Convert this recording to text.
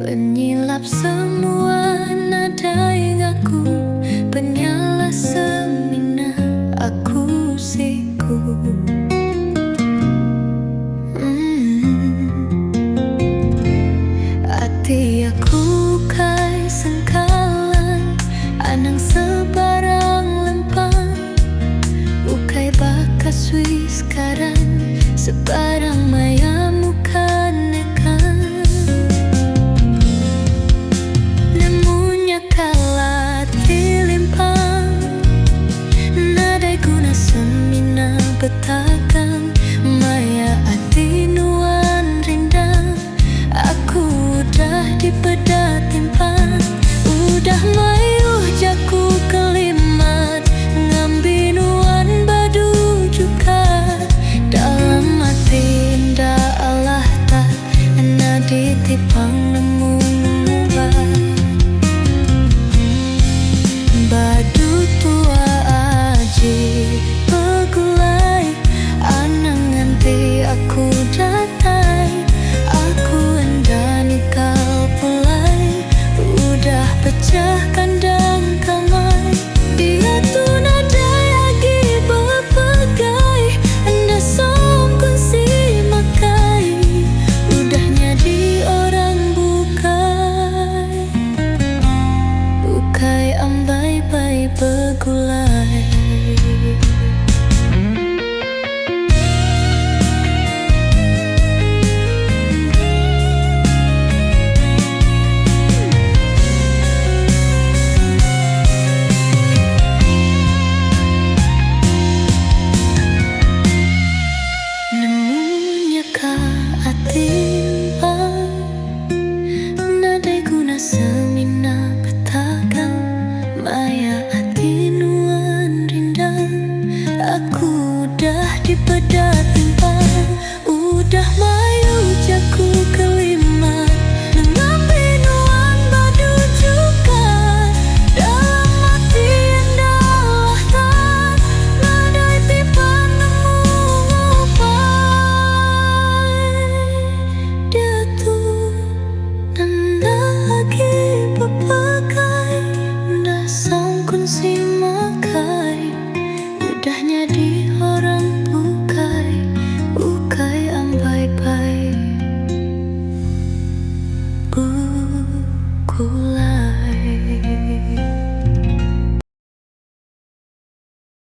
penyilap semua nada yang aku, penyala semina aku siku. Ati aku kai sengkalan, anang sebarang lempang, ukai bakas wis sekarang, sebarang maya muka nekan. Namunnya kala tilimpang, nadai guna semina betakan, maya ati nuan rindang, aku udah dipeda timpan, udah mayuh jaku kelimat, ngambi nuan badu juga, dalam hati indah Allah tak nadi tipang nemu mengubah. Badu tua aji pegulai, anang nganti aku datai, aku endani kau pulai, udah pecah kandang kamai. Dia tuh nadai lagi berpegai, anda songkun si makai, udah nyadi orang bukai, bukai ambai bai begulai. Namunnya ka atimpang, nadai guna semina petakan, maya ati nuan rindang, aku udah dipeda timpan, udah mayu jaku kelima, mengambil nuan badu juga, dalam hati indah tak nadai tipan nemu upai. Dia tuh nanda lagi berpegai, nda sangkun si makai, udah nyadi orang bukai, bukai ambai bai bukulai.